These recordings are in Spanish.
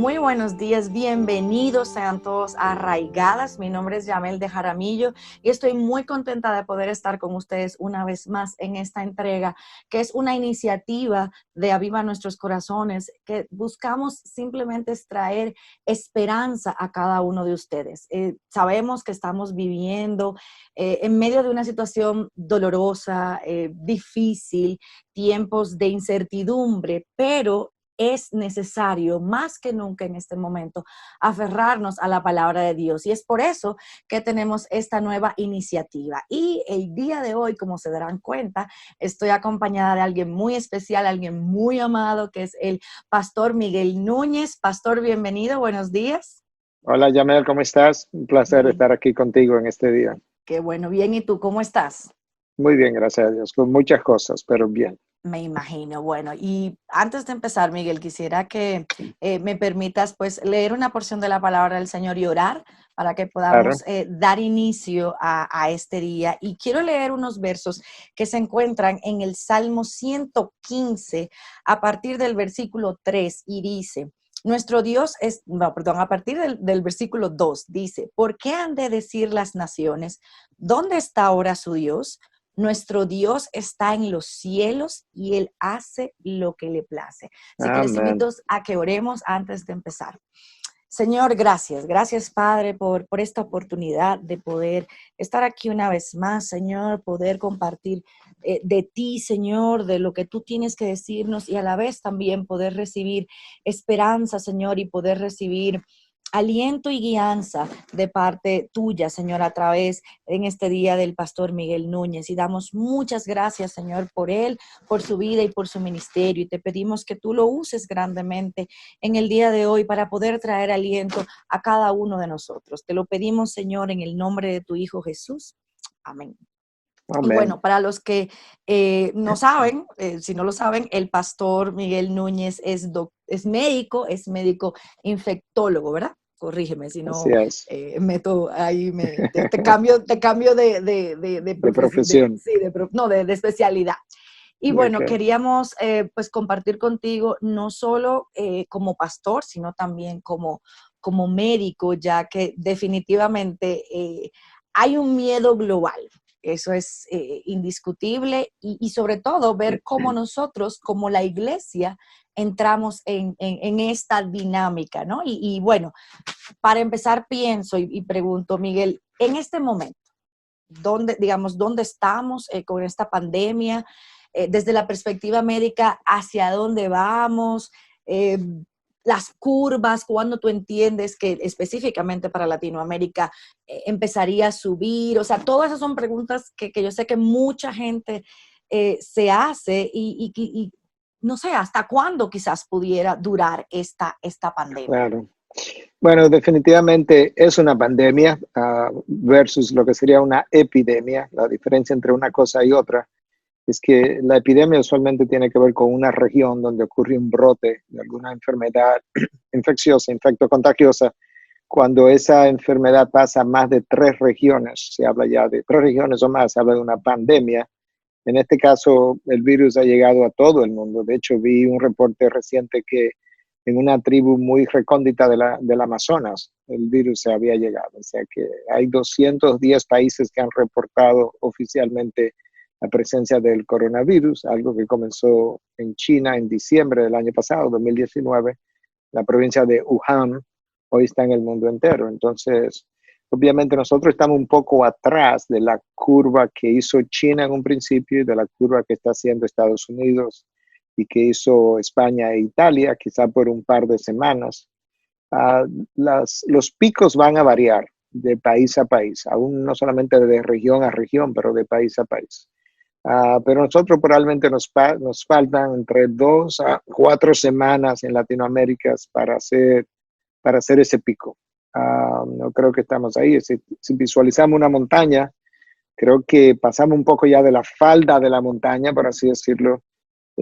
Muy buenos días, bienvenidos sean todos a Arraigadas. Mi nombre es Yamel de Jaramillo y estoy muy contenta de poder estar con ustedes una vez más en esta entrega, que es una iniciativa de Aviva Nuestros Corazones, que buscamos simplemente traer esperanza a cada uno de ustedes. Sabemos que estamos viviendo en medio de una situación dolorosa, difícil, tiempos de incertidumbre, pero es necesario más que nunca en este momento aferrarnos a la palabra de Dios. Y es por eso que tenemos esta nueva iniciativa. Y el día de hoy, como se darán cuenta, estoy acompañada de alguien muy especial, alguien muy amado, que es el pastor Miguel Núñez. Pastor, bienvenido, buenos días. Hola, Yamel, ¿cómo estás? Un placer estar aquí contigo en este día. Qué bueno, bien. ¿Y tú cómo estás? Muy bien, gracias a Dios, con muchas cosas, pero bien. Me imagino. Bueno, y antes de empezar, Miguel, quisiera que me permitas pues leer una porción de la palabra del Señor y orar para que podamos Claro. dar inicio a este día. Y quiero leer unos versos que se encuentran en el Salmo 115 a partir del versículo 3 y dice, a partir del versículo 2 dice, ¿por qué han de decir las naciones, ¿dónde está ahora su Dios? Nuestro Dios está en los cielos y Él hace lo que le place. Así que les Amén. invito a que oremos antes de empezar. Señor, gracias. Gracias, Padre, por esta oportunidad de poder estar aquí una vez más, Señor, poder compartir de ti, Señor, de lo que tú tienes que decirnos y a la vez también poder recibir esperanza, Señor, y poder recibir aliento y guianza de parte tuya, Señor, a través en este día del pastor Miguel Núñez. Y damos muchas gracias, Señor, por él, por su vida y por su ministerio. Y te pedimos que tú lo uses grandemente en el día de hoy para poder traer aliento a cada uno de nosotros. Te lo pedimos, Señor, en el nombre de tu Hijo Jesús. Amén. Y Amén. bueno, para los que no saben, si no lo saben, el pastor Miguel Núñez es médico infectólogo, ¿verdad? Corrígeme, si Así no es, meto ahí, te cambio de profesión. de especialidad. Y bueno, Okay. queríamos pues compartir contigo no solo como pastor, sino también como médico, ya que definitivamente hay un miedo global. Eso es indiscutible y sobre todo ver cómo nosotros, como la iglesia, entramos en esta dinámica, ¿no? Y bueno, para empezar pienso y pregunto, Miguel, en este momento, ¿dónde estamos con esta pandemia? Desde la perspectiva médica, ¿hacia dónde vamos? Eh, las curvas, cuando tú entiendes que específicamente para Latinoamérica empezaría a subir, o sea, todas esas son preguntas que yo sé que mucha gente se hace y no sé, hasta cuándo quizás pudiera durar esta pandemia. Claro. Bueno, definitivamente es una pandemia versus lo que sería una epidemia. La diferencia entre una cosa y otra es que la epidemia usualmente tiene que ver con una región donde ocurre un brote de alguna enfermedad infecciosa, infectocontagiosa. Cuando esa enfermedad pasa a más de 3 regiones, se habla ya de 3 regiones o más, se habla de una pandemia. En este caso, el virus ha llegado a todo el mundo. De hecho, vi un reporte reciente que en una tribu muy recóndita del Amazonas, el virus se había llegado. O sea que hay 210 países que han reportado oficialmente la presencia del coronavirus, algo que comenzó en China en diciembre del año pasado, 2019, la provincia de Wuhan, hoy está en el mundo entero. Entonces, obviamente nosotros estamos un poco atrás de la curva que hizo China en un principio y de la curva que está haciendo Estados Unidos y que hizo España e Italia, quizá por un par de semanas. Los picos van a variar de país a país, aún no solamente de región a región, pero de país a país. Pero nosotros probablemente nos faltan entre 2 a 4 semanas en Latinoamérica para hacer ese pico. No creo que estamos ahí. Si visualizamos una montaña, creo que pasamos un poco ya de la falda de la montaña, por así decirlo.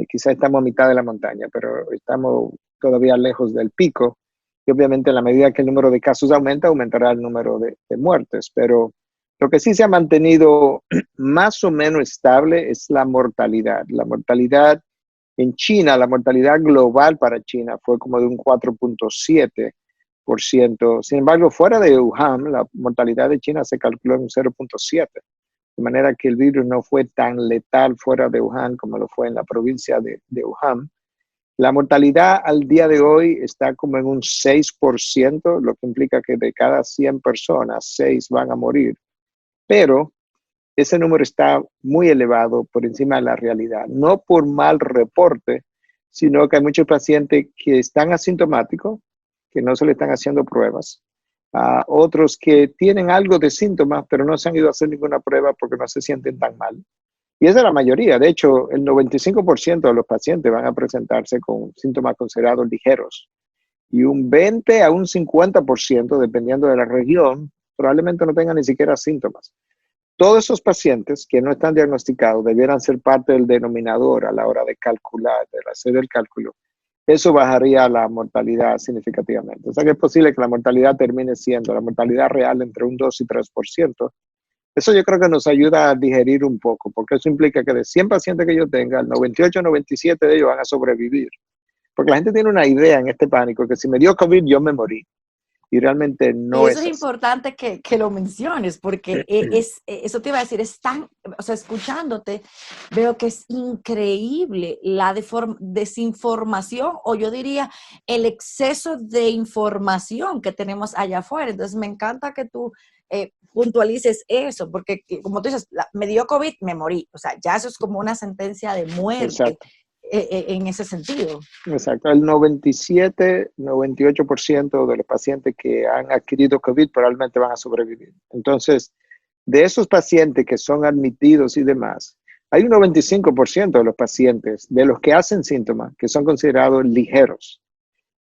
Quizá estamos a mitad de la montaña, pero estamos todavía lejos del pico. Y obviamente, en la medida que el número de casos aumenta, aumentará el número de muertes. Pero lo que sí se ha mantenido más o menos estable es la mortalidad. La mortalidad En China, la mortalidad global para China fue como de un 4.7%. Sin embargo, fuera de Wuhan, la mortalidad de China se calculó en un 0.7%. De manera que el virus no fue tan letal fuera de Wuhan como lo fue en la provincia de Wuhan. La mortalidad al día de hoy está como en un 6%, lo que implica que de cada 100 personas, 6 van a morir. Pero ese número está muy elevado por encima de la realidad. No por mal reporte, sino que hay muchos pacientes que están asintomáticos, que no se le están haciendo pruebas. Otros que tienen algo de síntomas, pero no se han ido a hacer ninguna prueba porque no se sienten tan mal. Y esa es la mayoría. De hecho, el 95% de los pacientes van a presentarse con síntomas considerados ligeros. Y un 20 a un 50%, dependiendo de la región, probablemente no tengan ni siquiera síntomas. Todos esos pacientes que no están diagnosticados debieran ser parte del denominador a la hora de calcular, de hacer el cálculo. Eso bajaría la mortalidad significativamente. O sea que es posible que la mortalidad termine siendo la mortalidad real entre un 2 y 3%. Eso yo creo que nos ayuda a digerir un poco, porque eso implica que de 100 pacientes que yo tenga, el 98 o 97 de ellos van a sobrevivir. Porque la gente tiene una idea en este pánico, que si me dio COVID yo me morí. Y realmente Y no eso es es así. importante que lo menciones, porque eso te iba a decir, es tan, o sea, escuchándote, veo que es increíble la desinformación, o yo diría el exceso de información que tenemos allá afuera. Entonces, me encanta que tú puntualices eso, porque como tú dices, me dio COVID, me morí. O sea, ya eso es como una sentencia de muerte Exacto. en ese sentido. Exacto. El 97, 98% de los pacientes que han adquirido COVID probablemente van a sobrevivir. Entonces, de esos pacientes que son admitidos y demás, hay un 95% de los pacientes, de los que hacen síntomas, que son considerados ligeros.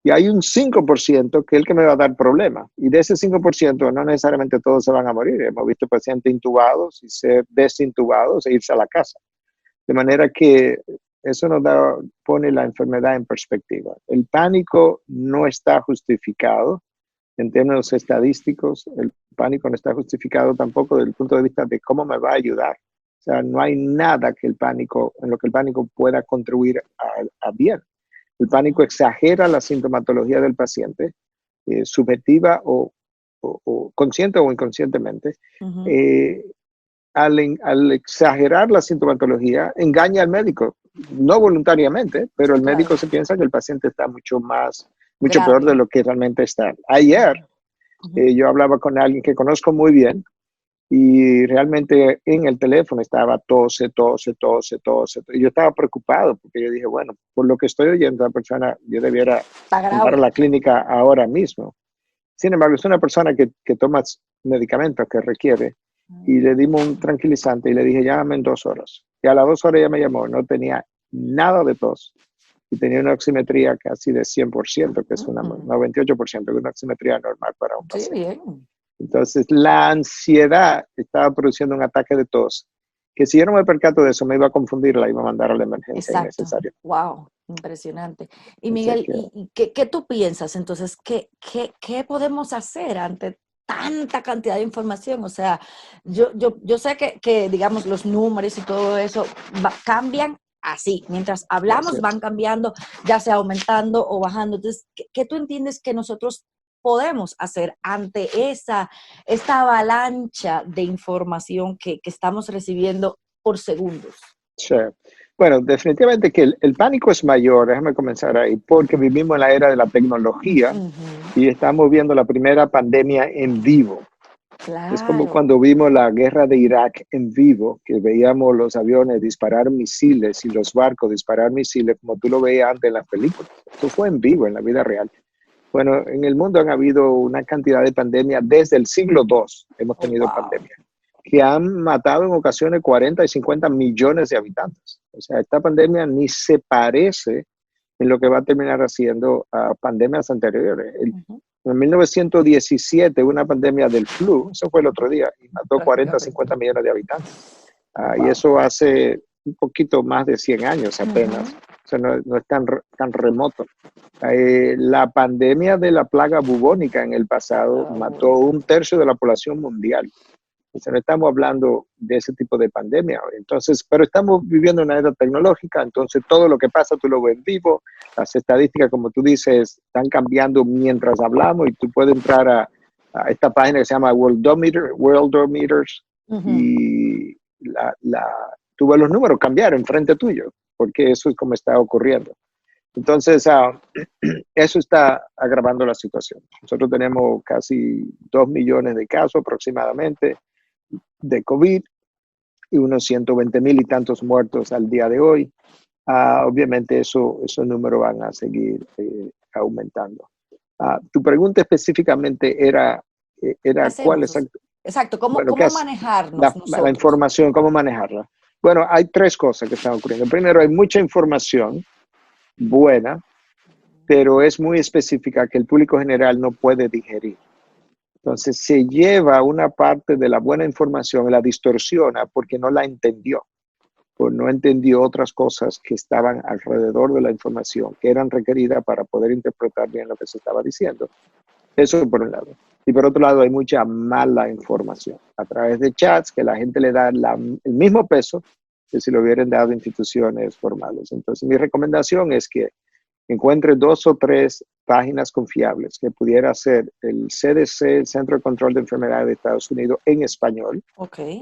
Y hay un 5% que es el que me va a dar problemas. Y de ese 5% no necesariamente todos se van a morir. Hemos visto pacientes intubados y ser desintubados e irse a la casa. De manera que eso pone la enfermedad en perspectiva. El pánico no está justificado en términos estadísticos. El pánico no está justificado tampoco desde el punto de vista de cómo me va a ayudar. O sea, no hay nada en lo que el pánico pueda contribuir a bien. El pánico exagera la sintomatología del paciente, subjetiva o consciente o inconscientemente. Uh-huh. Al exagerar la sintomatología, engaña al médico, no voluntariamente, pero el Claro, médico se piensa que el paciente está mucho peor de grave. lo que realmente está. Ayer Uh-huh. yo hablaba con alguien que conozco muy bien y realmente en el teléfono estaba tose. Y yo estaba preocupado porque yo dije, bueno, por lo que estoy oyendo, la persona, yo debiera Está mandar a grave. la clínica ahora mismo. Sin embargo, es una persona que toma medicamentos que requiere y le dimos un tranquilizante y le dije, llámame en 2 horas. Y a las 2 horas ya me llamó, no tenía nada de tos y tenía una oximetría casi de 100%, que es una Mm, 98%, que es una oximetría normal para un sí, paciente. bien. Entonces, la ansiedad estaba produciendo un ataque de tos, que si yo no me percato de eso, me iba a confundir, la iba a mandar a la emergencia Exacto. innecesaria. Wow, impresionante. Y O sea Miguel, que, ¿y qué tú piensas entonces? ¿Qué podemos hacer ante tanta cantidad de información? O sea, yo sé que, digamos, los números y todo eso cambian así. Mientras así hablamos, van es. cambiando, ya sea aumentando o bajando. Entonces, ¿qué tú entiendes que nosotros podemos hacer ante esta avalancha de información que estamos recibiendo por segundos? Sí. Bueno, definitivamente que el pánico es mayor, déjame comenzar ahí, porque vivimos en la era de la tecnología Ujú. y estamos viendo la primera pandemia en vivo. Es como Claro. cuando vimos la guerra de Irak en vivo, que veíamos los aviones disparar misiles y los barcos disparar misiles, como tú lo veías antes en las películas. Eso fue en vivo, en la vida real. Bueno, en el mundo han habido una cantidad de pandemias desde el siglo II, hemos Oh, tenido wow. pandemias, que han matado en ocasiones 40 y 50 millones de habitantes. O sea, esta pandemia ni se parece en lo que va a terminar haciendo a pandemias anteriores. Ujú. En 1917, una pandemia del flu, eso fue el otro día, y mató 40 Prácticamente. 50 millones de habitantes. Y Wow. eso hace un poquito más de 100 años apenas. Ujú. O sea, no es tan remoto. La pandemia de la plaga bubónica en el pasado Oh, mató un tercio de la población mundial. Entonces, no estamos hablando de ese tipo de pandemia. Entonces, pero estamos viviendo una era tecnológica, entonces todo lo que pasa tú lo ves en vivo. Las estadísticas, como tú dices, están cambiando mientras hablamos y tú puedes entrar a esta página que se llama Worldometers y tú ves los números cambiar enfrente tuyo, porque eso es como está ocurriendo. Entonces, eso está agravando la situación. Nosotros tenemos casi 2 millones de casos aproximadamente de COVID y unos 120,000 y tantos muertos al día de hoy. Obviamente esos números van a seguir aumentando. Tu pregunta específicamente era ¿cuál es? Exacto, ¿cómo manejarnos la información, cómo manejarla? Bueno, hay 3 cosas que están ocurriendo. Primero, hay mucha información buena, pero es muy específica que el público general no puede digerir. Entonces se lleva una parte de la buena información y la distorsiona porque no la entendió, o no entendió otras cosas que estaban alrededor de la información, que eran requeridas para poder interpretar bien lo que se estaba diciendo. Eso por un lado. Y por otro lado hay mucha mala información a través de chats que la gente le da el mismo peso que si lo hubieran dado instituciones formales. Entonces mi recomendación es que encuentre 2 o 3 páginas confiables que pudiera ser el CDC, el Centro de Control de Enfermedades de Estados Unidos, en español,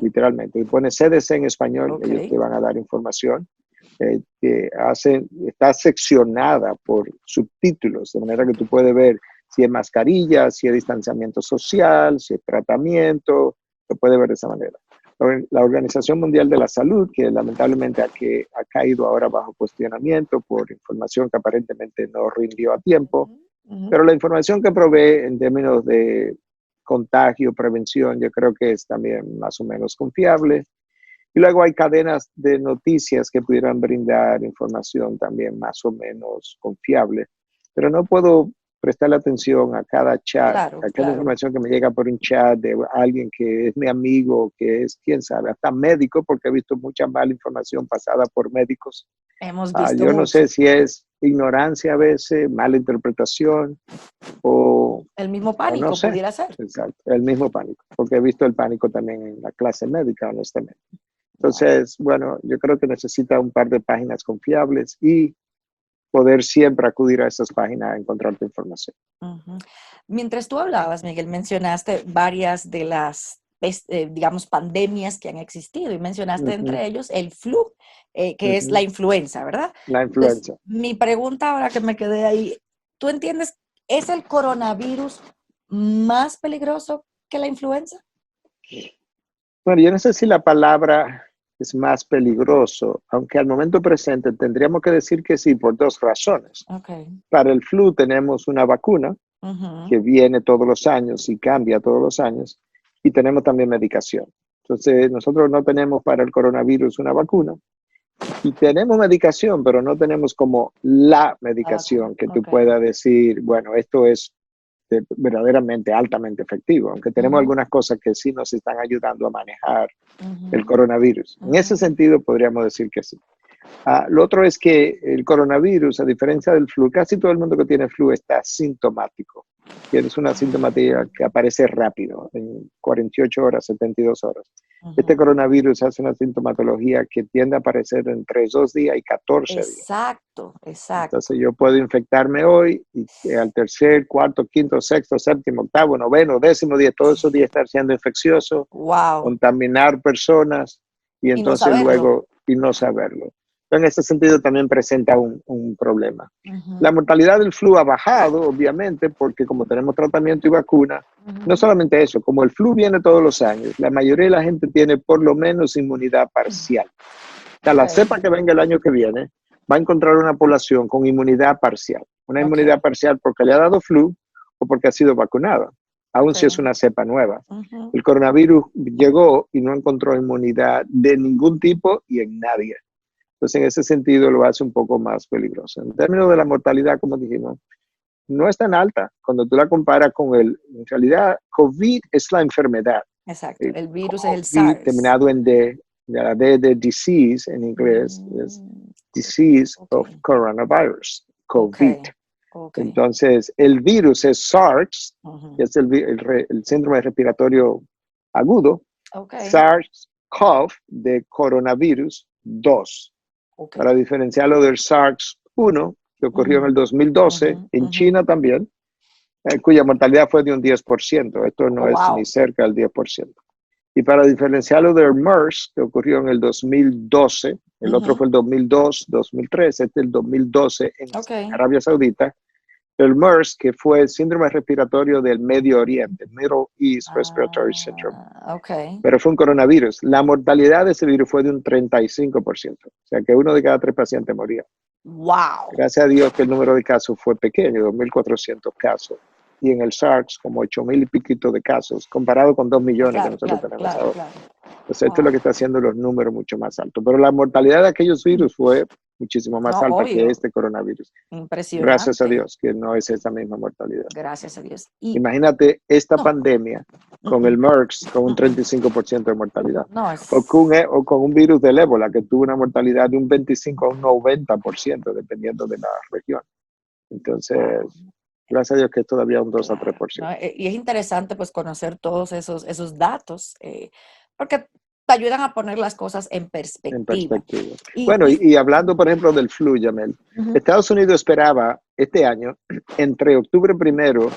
literalmente. Y pone CDC en español, ellos te van a dar información. Está seccionada por subtítulos, de manera que tú puedes ver si es mascarilla, si es distanciamiento social, si es tratamiento, lo puedes ver de esa manera. La Organización Mundial de la Salud, que lamentablemente ha caído ahora bajo cuestionamiento por información que aparentemente no rindió a tiempo, pero la información que provee en términos de contagio, prevención, yo creo que es también más o menos confiable. Y luego hay cadenas de noticias que pudieran brindar información también más o menos confiable, pero no puedo prestarle atención a cada chat, a cada información que me llega por un chat de alguien que es mi amigo, que es, quién sabe, hasta médico, porque he visto mucha mala información pasada por médicos. Hemos visto yo no sé si es ignorancia a veces, mala interpretación o... El mismo pánico, no sé. Pudiera ser. Exacto, el mismo pánico, porque he visto el pánico también en la clase médica, honestamente. Entonces, bueno, yo creo que necesita un par de páginas confiables y poder siempre acudir a esas páginas a encontrar tu información. Mientras tú hablabas, Miguel, mencionaste varias de las, digamos, pandemias que han existido y mencionaste entre ellos el flu, que es la influenza, ¿verdad? La influenza. Entonces, mi pregunta ahora que me quedé ahí, ¿tú entiendes, es el coronavirus más peligroso que la influenza? Bueno, yo no sé si la palabra es más peligroso, aunque al momento presente tendríamos que decir que sí por 2 razones. Para el flu tenemos una vacuna que viene todos los años y cambia todos los años, y tenemos también medicación. Entonces, nosotros no tenemos para el coronavirus una vacuna, y tenemos medicación, pero no tenemos como la medicación que tú puedas decir, bueno, esto es verdaderamente altamente efectivo, aunque tenemos algunas cosas que sí nos están ayudando a manejar el coronavirus. En ese sentido podríamos decir que sí. Lo otro es que el coronavirus, a diferencia del flu, casi todo el mundo que tiene flu está sintomático. Tienes una sintomatología que aparece rápido, en 48 horas, 72 horas. Este coronavirus hace una sintomatología que tiende a aparecer entre 2 días y 14 días. Exacto. Entonces yo puedo infectarme hoy y al tercer, cuarto, quinto, sexto, séptimo, octavo, noveno, 10º día, todos esos días estar siendo infeccioso, contaminar personas y entonces luego y no saberlo. En ese sentido también presenta un problema. La mortalidad del flu ha bajado, obviamente, porque como tenemos tratamiento y vacuna, no solamente eso, como el flu viene todos los años, la mayoría de la gente tiene por lo menos inmunidad parcial. O sea, la cepa que venga el año que viene va a encontrar una población con inmunidad parcial. Una inmunidad parcial porque le ha dado flu o porque ha sido vacunada, aun si es una cepa nueva. El coronavirus llegó y no encontró inmunidad de ningún tipo y en nadie. Entonces, en ese sentido, lo hace un poco más peligroso. En términos de la mortalidad, como dijimos, no es tan alta cuando tú la comparas con en realidad, COVID es la enfermedad. Exacto, el virus es el SARS. Terminado en D, la D de disease en inglés, es disease of coronavirus, COVID. Entonces, el virus es SARS, que es el síndrome respiratorio agudo, Ok, SARS-CoV de coronavirus 2, ok. para diferenciarlo del SARS-1, que ocurrió en Ujú, el 2012, ujú, en ujú. China también, cuya mortalidad fue de un 10%. Esto Oh, no es ni wow. cerca del 10%. Y para diferenciarlo del MERS, que ocurrió en el 2012, el otro Ujú, fue el 2002, 2003, este es el 2012 en ok. Arabia Saudita, el MERS, que fue el síndrome respiratorio del Medio Oriente, Middle East Respiratory Syndrome, Ok. pero fue un coronavirus. La mortalidad de ese virus fue de un 35%, o sea que uno de cada 3 pacientes moría. Wow. Gracias a Dios que el número de casos fue pequeño, 2.400 casos. Y en el SARS, como 8.000 y piquito de casos, comparado con 2 millones que Claro, nosotros claro, tenemos claro, ahora. claro. Entonces, esto es lo Wow. que está haciendo los números mucho más altos. Pero la mortalidad de aquellos virus fue muchísimo más No, alta que obvio. este coronavirus. Gracias a Impresionante. Dios que no es esa misma mortalidad. Gracias a Dios. Y Imagínate esta no. pandemia Mm, con el mm, MERS con un mm. 35% de mortalidad. No O con un virus del ébola que tuvo una mortalidad de un 25 a un 90%, dependiendo de la región. Entonces, wow. gracias a Dios que es todavía un 2 a Claro, ¿no? 3%. Y es interesante pues conocer todos esos datos, porque te ayudan a poner las cosas en En perspectiva. perspectiva. Y, Bueno, y y hablando, por ejemplo, del flu, Jamel, ujú, Estados Unidos esperaba este año, entre octubre primero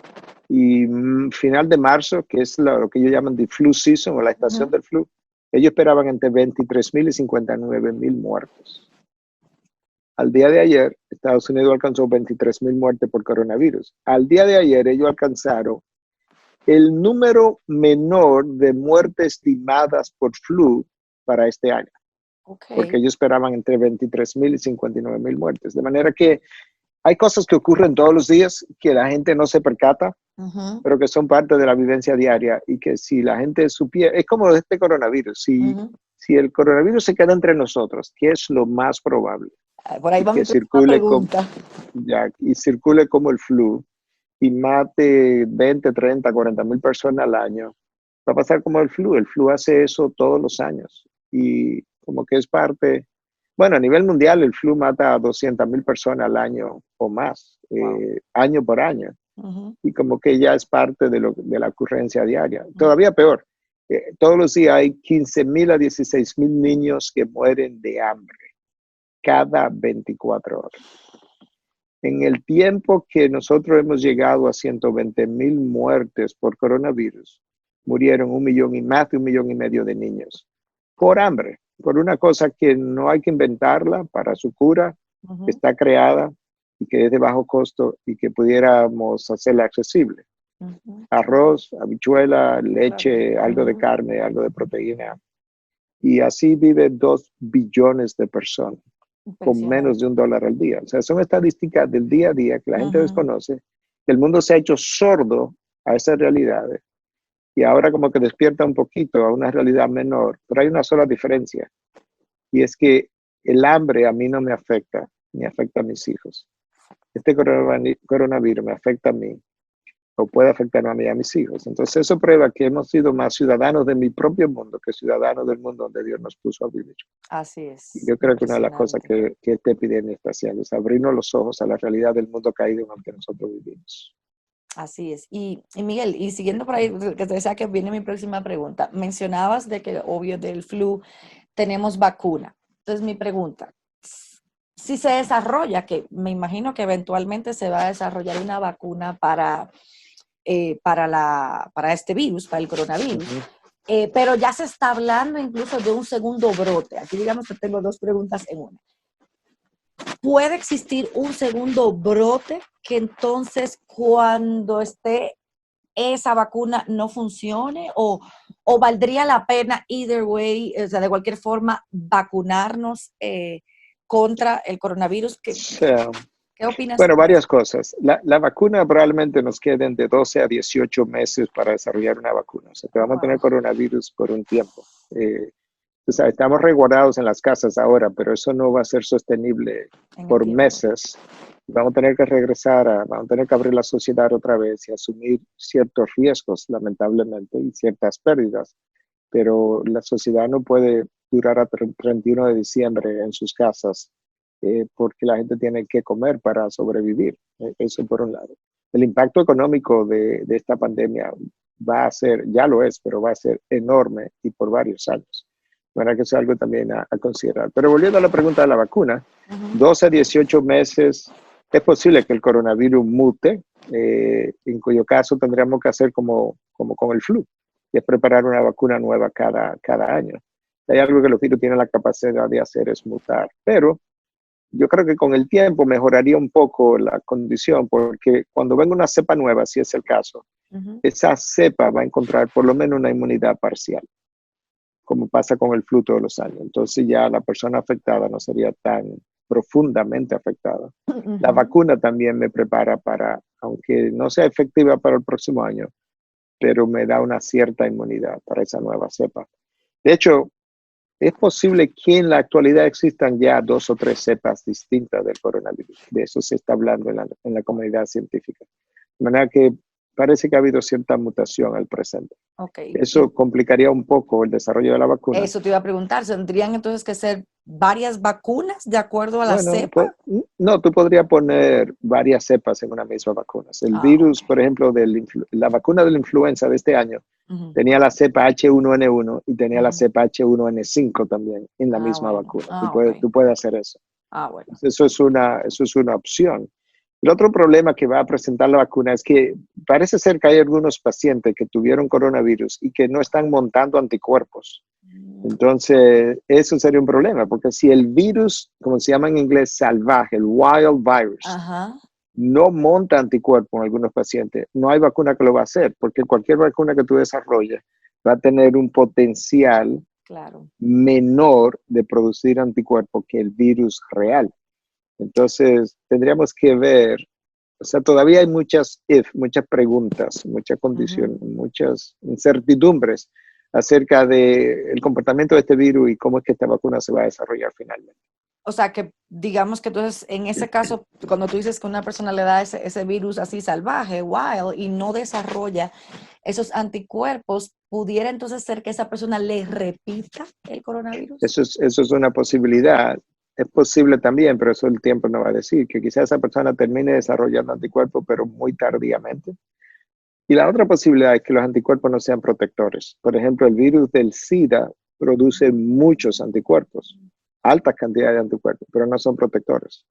y final de marzo, que es lo que ellos llaman the flu season o la estación ujú. del flu, ellos esperaban entre 23.000 y 59.000 muertos. Al día de ayer, Estados Unidos alcanzó 23.000 muertes por coronavirus. Al día de ayer, ellos alcanzaron el número menor de muertes estimadas por flu para este año, Ok. porque ellos esperaban entre 23.000 y 59.000 muertes. De manera que hay cosas que ocurren todos los días que la gente no se percata, Ujú, pero que son parte de la vivencia diaria y que si la gente supiera, es como este coronavirus, ujú. si el coronavirus se queda entre nosotros, ¿qué es lo más probable? Por ahí Y va mi que próxima pregunta. circule como el flu y mate 20, 30, 40.000 personas al año, va a pasar como el flu. El flu hace eso todos los años y como que es parte, bueno, a nivel mundial el flu mata a 200.000 personas al año o más, Wow. año por año, Ujú, y como que ya es parte de la ocurrencia diaria. ujú. Todavía peor, todos los días hay 15.000 a 16.000 niños que mueren de hambre cada 24 horas. En el tiempo que nosotros hemos llegado a 120.000 muertes por coronavirus, murieron 1 millón y más de 1,5 millones de niños por hambre, por una cosa que no hay que inventarla para su cura, que Ujú, está creada y que es de bajo costo y que pudiéramos hacerla accesible. ujú. Arroz, habichuela, Claro. leche, algo de Ujú. carne, algo de proteína. Y así viven 2 billones de personas con menos de Impresionante. $1 al día. O sea, son estadísticas del día a día que la gente Ujú. desconoce, que el mundo se ha hecho sordo a esas realidades y ahora como que despierta un poquito a una realidad menor, pero hay una sola diferencia y es que el hambre a mí no me afecta, ni afecta a mis hijos. Este coronavirus me afecta a mí o puede afectar a mí y a mis hijos. Entonces eso prueba que hemos sido más ciudadanos de mi propio mundo que ciudadanos del mundo donde Dios nos puso a vivir. Así Y es. yo creo que una de las cosas Impresionante. que esta epidemia está haciendo es abrirnos los ojos a la realidad del mundo caído en el que nosotros vivimos. Así es. Y Miguel, y siguiendo por ahí, que te decía que viene mi próxima pregunta, mencionabas de que, obvio, del flu tenemos vacuna. Entonces, mi pregunta, si se desarrolla, que me imagino que eventualmente se va a desarrollar una vacuna para este virus, para el coronavirus, Ujú. pero ya se está hablando incluso de un segundo brote. Aquí digamos que tengo dos preguntas en una. ¿Puede existir un segundo brote que entonces cuando esté esa vacuna no funcione o valdría la pena either way, o sea, de cualquier forma, vacunarnos contra el coronavirus? So, ¿Qué opinas bueno, tú de eso? varias cosas. La vacuna probablemente nos queden de 12 a 18 meses para desarrollar una vacuna. O sea, que Oh, vamos a tener wow. coronavirus por un tiempo. O sea, estamos resguardados en las casas ahora, pero eso no va a ser sostenible En el por tiempo. meses. Vamos a tener que vamos a tener que abrir la sociedad otra vez y asumir ciertos riesgos, lamentablemente, y ciertas pérdidas. Pero la sociedad no puede durar hasta el 31 de diciembre en sus casas porque la gente tiene que comer para sobrevivir. Eso por un lado. El impacto económico de esta pandemia va a ser, ya lo es, pero va a ser enorme y por varios años. Bueno, que es algo también a considerar. Pero volviendo a la pregunta de la vacuna, 12 a 18 meses, es posible que el coronavirus mute, en cuyo caso tendríamos que hacer como con el flu, y es preparar una vacuna nueva cada año. Hay algo que los virus tienen la capacidad de hacer, es mutar. Pero yo creo que con el tiempo mejoraría un poco la condición, porque cuando venga una cepa nueva, si es el caso, esa cepa va a encontrar por lo menos una inmunidad parcial, como pasa con el flu todos los años. Entonces ya la persona afectada no sería tan profundamente afectada. La vacuna también me prepara para, aunque no sea efectiva para el próximo año, pero me da una cierta inmunidad para esa nueva cepa. De hecho, es posible que en la actualidad existan ya 2 o 3 cepas distintas del coronavirus. De eso se está hablando en la comunidad científica. De manera que parece que ha habido cierta mutación al presente. Okay. Eso complicaría un poco el desarrollo de la vacuna. Eso te iba a preguntar, ¿tendrían entonces que ser varias vacunas de acuerdo a la cepa? No, tú podrías poner varias cepas en una misma vacuna. El virus, por ejemplo, la vacuna de la influenza de este año tenía la cepa H1N1 y tenía la cepa H1N5 también en la misma vacuna. Tú puedes hacer eso. Bueno. Eso es una opción. El otro problema que va a presentar la vacuna es que parece ser que hay algunos pacientes que tuvieron coronavirus y que no están montando anticuerpos. Entonces, eso sería un problema, porque si el virus, como se llama en inglés, salvaje, el wild virus, no monta anticuerpos en algunos pacientes, no hay vacuna que lo va a hacer, porque cualquier vacuna que tú desarrolles va a tener un potencial menor de producir anticuerpos que el virus real. Entonces, tendríamos que ver, o sea, todavía hay muchas preguntas, muchas condiciones, muchas incertidumbres acerca del comportamiento de este virus y cómo es que esta vacuna se va a desarrollar finalmente. O sea, que digamos que entonces, en ese caso, cuando tú dices que una persona le da ese virus así salvaje, wild, y no desarrolla esos anticuerpos, ¿pudiera entonces ser que esa persona le repita el coronavirus? Eso es una posibilidad. Es posible también, pero eso el tiempo no va a decir, que quizás esa persona termine desarrollando anticuerpos, pero muy tardíamente. Y la otra posibilidad es que los anticuerpos no sean protectores. Por ejemplo, el virus del SIDA produce muchos anticuerpos, altas cantidades de anticuerpos, pero no son protectores.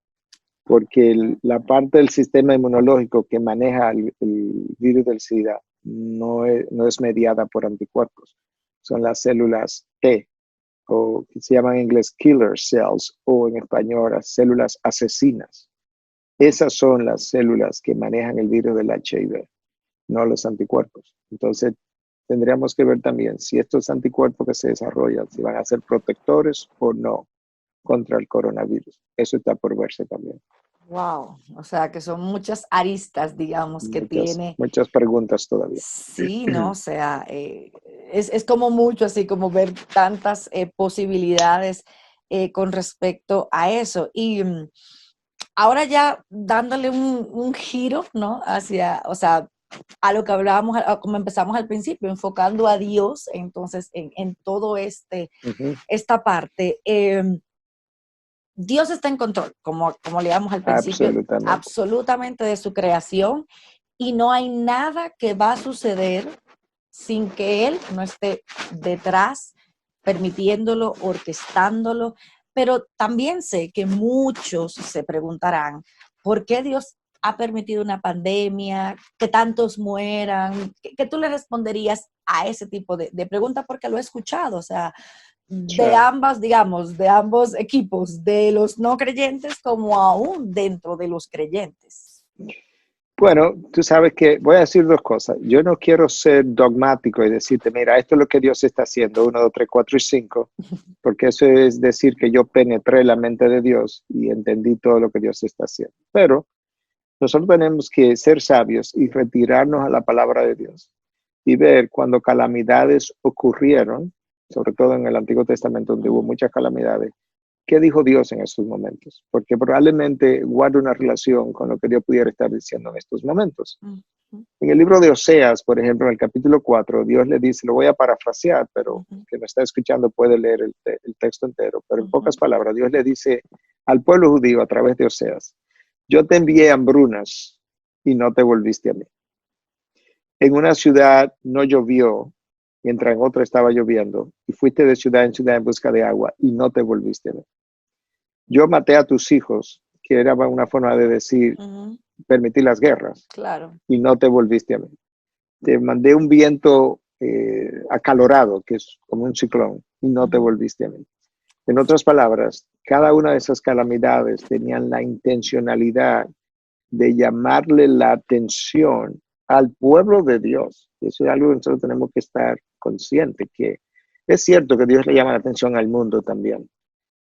Porque la parte del sistema inmunológico que maneja el virus del SIDA no es mediada por anticuerpos. Son las células T, o que se llaman en inglés killer cells, o en español las células asesinas. Esas son las células que manejan el virus del HIV, no los anticuerpos. Entonces, tendríamos que ver también si estos anticuerpos que se desarrollan, si van a ser protectores o no contra el coronavirus. Eso está por verse también. Wow, o sea que son muchas aristas, digamos, que tiene. Muchas preguntas todavía. Sí, ¿no? O sea, es como mucho, así como ver tantas posibilidades con respecto a eso. Y ahora ya dándole un giro, ¿no? O sea, a lo que hablábamos, como empezamos al principio, enfocando a Dios, entonces, en todo esta parte. Dios está en control, como leíamos al principio, absolutamente de su creación, y no hay nada que va a suceder sin que Él no esté detrás, permitiéndolo, orquestándolo. Pero también sé que muchos se preguntarán, ¿por qué Dios ha permitido una pandemia, que tantos mueran? ¿Qué tú le responderías a ese tipo de preguntas? Porque lo he escuchado, o sea, de ambas, digamos, de ambos equipos, de los no creyentes como aún dentro de los creyentes. Bueno, tú sabes que voy a decir dos cosas. Yo no quiero ser dogmático y decirte, mira, esto es lo que Dios está haciendo, 1, 2, 3, 4 y 5, porque eso es decir que yo penetré la mente de Dios y entendí todo lo que Dios está haciendo. Pero nosotros tenemos que ser sabios y retirarnos a la palabra de Dios y ver cuando calamidades ocurrieron, sobre todo en el Antiguo Testamento, donde hubo muchas calamidades, ¿qué dijo Dios en esos momentos? Porque probablemente guarda una relación con lo que Dios pudiera estar diciendo en estos momentos. En el libro de Oseas, por ejemplo, en el capítulo 4, Dios le dice, lo voy a parafrasear, pero que no está escuchando puede leer el texto entero, pero en pocas palabras, Dios le dice al pueblo judío a través de Oseas, yo te envié hambrunas y no te volviste a mí. en una ciudad no llovió, mientras en otra estaba lloviendo, y fuiste de ciudad en ciudad en busca de agua y no te volviste a ver. Yo maté a tus hijos, que era una forma de decir, permitir las guerras, Claro. y no te volviste a ver. Te mandé un viento acalorado, que es como un ciclón, y no te volviste a ver. En otras palabras, cada una de esas calamidades tenían la intencionalidad de llamarle la atención al pueblo de Dios. Eso es algo que nosotros tenemos que estar conscientes, que es cierto que Dios le llama la atención al mundo también,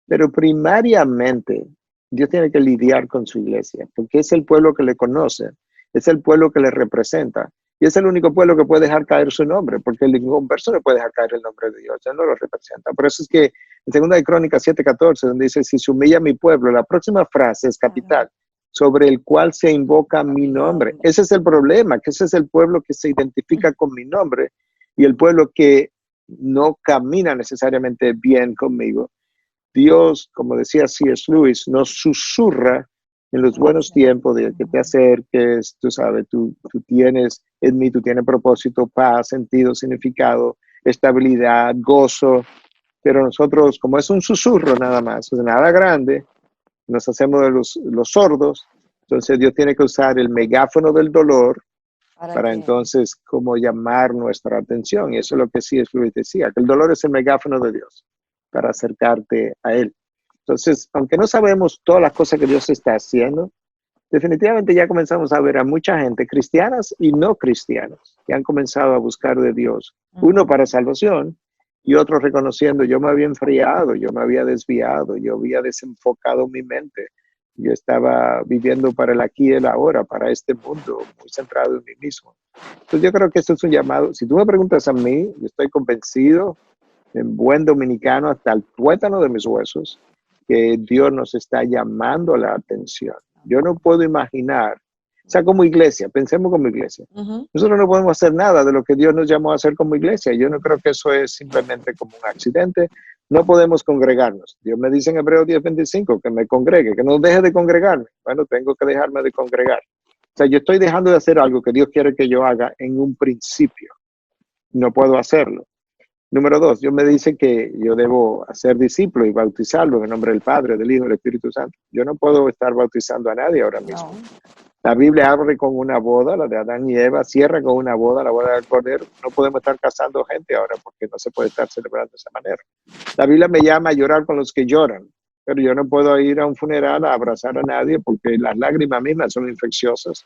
pero primariamente Dios tiene que lidiar con su iglesia, porque es el pueblo que le conoce, es el pueblo que le representa, y es el único pueblo que puede dejar caer su nombre, porque ningún persona puede dejar caer el nombre de Dios, él no lo representa. Por eso es que en 2 de Crónicas 7:14, donde dice, si se humilla mi pueblo, la próxima frase es capital, sobre el cual se invoca mi nombre. Ese es el problema, que ese es el pueblo que se identifica con mi nombre, y el pueblo que no camina necesariamente bien conmigo. Dios, como decía C.S. Lewis, nos susurra en los buenos tiempos de que te acerques, tú sabes, tú tienes en mí, tú tienes propósito, paz, sentido, significado, estabilidad, gozo, pero nosotros, como es un susurro nada más, es nada grande, nos hacemos de los sordos, entonces Dios tiene que usar el megáfono del dolor para entonces como llamar nuestra atención, y eso es lo que C.S. Lewis decía, que el dolor es el megáfono de Dios para acercarte a Él. Entonces, aunque no sabemos todas las cosas que Dios está haciendo, definitivamente ya comenzamos a ver a mucha gente, cristianas y no cristianos, que han comenzado a buscar de Dios, uno para salvación y otro reconociendo, yo me había enfriado, yo me había desviado, yo había desenfocado mi mente, yo estaba viviendo para el aquí y el ahora, para este mundo, muy centrado en mí mismo. Entonces yo creo que esto es un llamado, si tú me preguntas a mí, yo estoy convencido, en buen dominicano, hasta el tuétano de mis huesos, que Dios nos está llamando la atención. Yo no puedo imaginar, o sea, como iglesia, pensemos como iglesia. Nosotros no podemos hacer nada de lo que Dios nos llamó a hacer como iglesia. Yo no creo que eso es simplemente como un accidente. No podemos congregarnos. Dios me dice en Hebreos 10:25 que me congregue, que no deje de congregarme. Bueno, tengo que dejarme de congregar. O sea, yo estoy dejando de hacer algo que Dios quiere que yo haga en un principio. No puedo hacerlo. Número 2, Dios me dice que yo debo hacer discípulos y bautizarlos en el nombre del Padre, del Hijo y del Espíritu Santo. Yo no puedo estar bautizando a nadie ahora mismo. No. La Biblia abre con una boda, la de Adán y Eva, cierra con una boda, la boda del Cordero. No podemos estar casando gente ahora porque no se puede estar celebrando de esa manera. La Biblia me llama a llorar con los que lloran, pero yo no puedo ir a un funeral a abrazar a nadie porque las lágrimas mismas son infecciosas.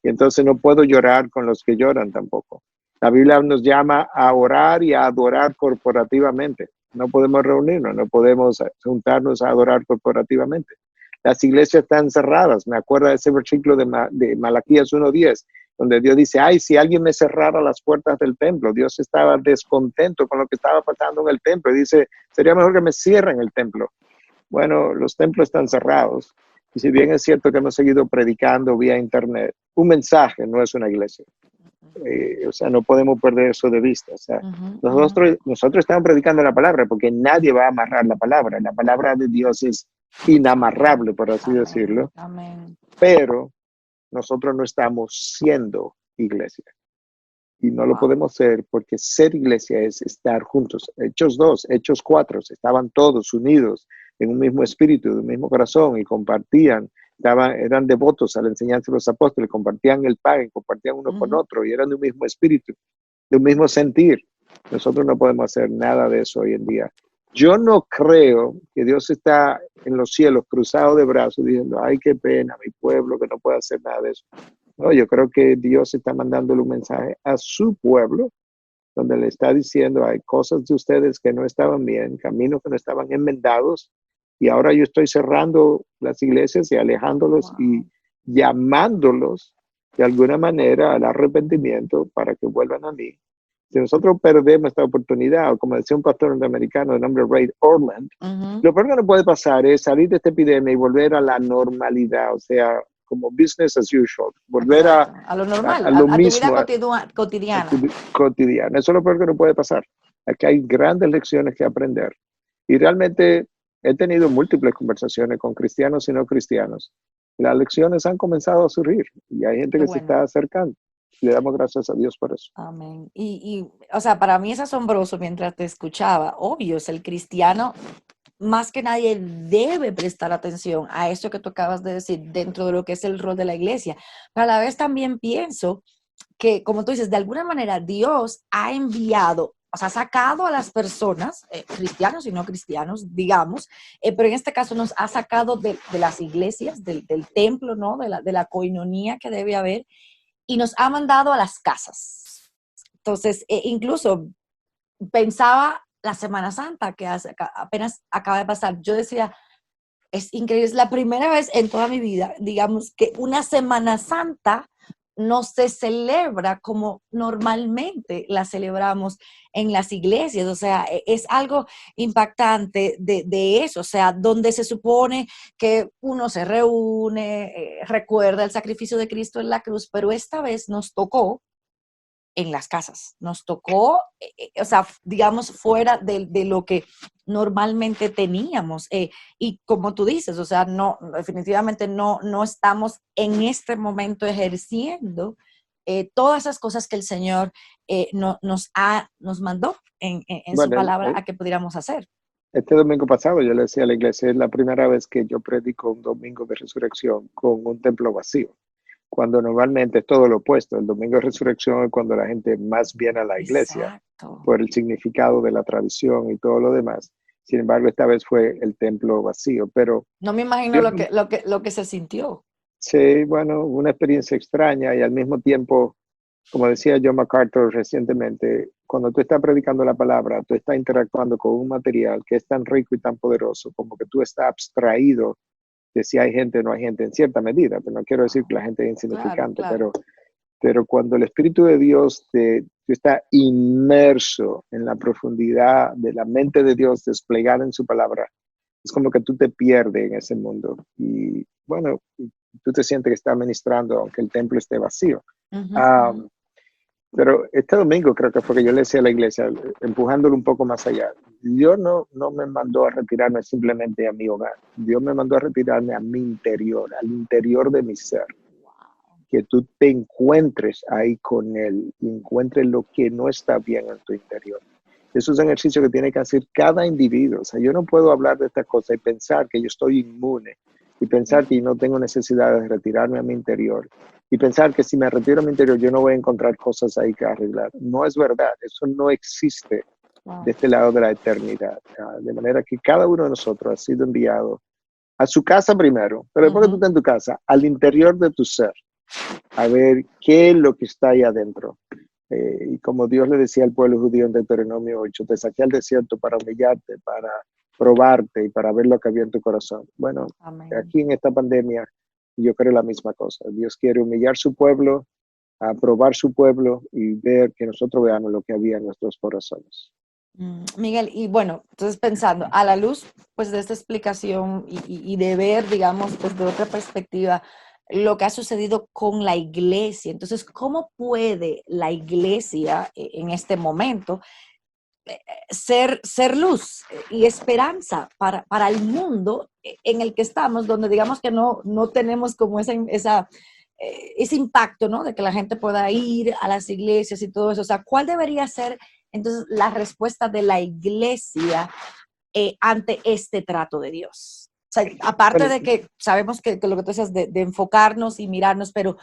Y entonces no puedo llorar con los que lloran tampoco. La Biblia nos llama a orar y a adorar corporativamente. No podemos reunirnos, no podemos juntarnos a adorar corporativamente. Las iglesias están cerradas. Me acuerdo de ese versículo de Malaquías 1:10, donde Dios dice, ay, si alguien me cerrara las puertas del templo. Dios estaba descontento con lo que estaba pasando en el templo. Y dice, sería mejor que me cierren el templo. Bueno, los templos están cerrados. Y si bien es cierto que hemos seguido predicando vía internet, un mensaje no es una iglesia. O sea, no podemos perder eso de vista. O sea, nosotros estamos predicando la palabra porque nadie va a amarrar la palabra. La palabra de Dios es inamarrable, por así decirlo. Amén. Pero nosotros no estamos siendo iglesia. Y no lo podemos ser porque ser iglesia es estar juntos. Hechos 2, Hechos 4, estaban todos unidos en un mismo espíritu, en un mismo corazón y compartían. Eran devotos a la enseñanza de los apóstoles, compartían el pan, compartían uno con otro y eran de un mismo espíritu, de un mismo sentir. Nosotros no podemos hacer nada de eso hoy en día. Yo no creo que Dios está en los cielos cruzado de brazos diciendo, ay, qué pena, mi pueblo que no puede hacer nada de eso. No, yo creo que Dios está mandándole un mensaje a su pueblo donde le está diciendo, hay cosas de ustedes que no estaban bien, caminos que no estaban enmendados, y ahora yo estoy cerrando las iglesias y alejándolos y llamándolos de alguna manera al arrepentimiento para que vuelvan a mí. Si nosotros perdemos esta oportunidad, o como decía un pastor norteamericano de nombre Ray Orland, lo peor que nos puede pasar es salir de esta epidemia y volver a la normalidad, o sea, como business as usual, volver a lo normal, a lo tu mismo, vida cotidiana. Cotidiana. Eso es lo peor que nos puede pasar. Aquí hay grandes lecciones que aprender. Y realmente he tenido múltiples conversaciones con cristianos y no cristianos. Las lecciones han comenzado a surgir y hay gente que se está acercando. Le damos gracias a Dios por eso. Amén. O sea, para mí es asombroso mientras te escuchaba. Obvio, es el cristiano, más que nadie debe prestar atención a eso que tú acabas de decir dentro de lo que es el rol de la iglesia. Pero a la vez también pienso que, como tú dices, de alguna manera Dios ha enviado, o sea, ha sacado a las personas, cristianos y no cristianos, digamos, pero en este caso nos ha sacado de las iglesias, del templo, ¿no? De la coinonía que debe haber, y nos ha mandado a las casas. Entonces, incluso pensaba la Semana Santa que apenas acaba de pasar. Yo decía, es increíble, es la primera vez en toda mi vida, digamos, que una Semana Santa no se celebra como normalmente la celebramos en las iglesias. O sea, es algo impactante de eso, o sea, donde se supone que uno se reúne, recuerda el sacrificio de Cristo en la cruz, pero esta vez nos tocó en las casas. Nos tocó, o sea, digamos, fuera de lo que normalmente teníamos. Y como tú dices, o sea, no, definitivamente no estamos en este momento ejerciendo todas esas cosas que el Señor nos mandó en su Bueno, palabra a que pudiéramos hacer. este domingo pasado yo le decía a la iglesia, es la primera vez que yo predico un domingo de resurrección con un templo vacío, cuando normalmente es todo lo opuesto. El domingo de resurrección es cuando la gente más viene a la iglesia Exacto. por el significado de la tradición y todo lo demás. Sin embargo, esta vez fue el templo vacío, pero No me imagino yo, lo que se sintió. sí, bueno, una experiencia extraña y al mismo tiempo, como decía John MacArthur recientemente, cuando tú estás predicando la palabra, tú estás interactuando con un material que es tan rico y tan poderoso, como que tú estás abstraído de si hay gente o no hay gente en cierta medida, pero no quiero decir que la gente es Claro, insignificante, claro. pero cuando el Espíritu de Dios tú está inmerso en la profundidad de la mente de Dios desplegada en su palabra, es como que tú te pierdes en ese mundo. Y bueno, tú te sientes que estás ministrando aunque el templo esté vacío. Ujú, ujú. Um, pero este domingo creo que fue que yo le decía a la iglesia, empujándolo un poco más allá, Dios no me mandó a retirarme simplemente a mi hogar, Dios me mandó a retirarme a mi interior, al interior de mi ser, que tú te encuentres ahí con Él y encuentres lo que no está bien en tu interior. Eso es un ejercicio que tiene que hacer cada individuo. O sea, yo no puedo hablar de esta cosa y pensar que yo estoy inmune y pensar que yo no tengo necesidad de retirarme a mi interior y pensar que si me retiro a mi interior yo no voy a encontrar cosas ahí que arreglar. No es verdad, eso no existe de Wow. este lado de la eternidad. De manera que cada uno de nosotros ha sido enviado a su casa primero, pero después que tú Ujú. estás en tu casa, al interior de tu ser, a ver qué es lo que está ahí adentro. Y como Dios le decía al pueblo judío en Deuteronomio 8, te saqué al desierto para humillarte, para probarte y para ver lo que había en tu corazón. Bueno, Amén. aquí en esta pandemia yo creo la misma cosa. Dios quiere humillar su pueblo, a probar su pueblo y ver que nosotros veamos lo que había en nuestros corazones. Miguel, y bueno, entonces pensando, a la luz pues de esta explicación y de ver, digamos, desde otra perspectiva, lo que ha sucedido con la iglesia. Entonces, ¿cómo puede la iglesia en este momento ser luz y esperanza para el mundo en el que estamos, donde digamos que no tenemos como ese impacto, ¿no? De que la gente pueda ir a las iglesias y todo eso? O sea, ¿cuál debería ser entonces la respuesta de la iglesia ante este trato de Dios? O sea, aparte Bueno, de que sabemos que lo que tú dices de enfocarnos y mirarnos, pero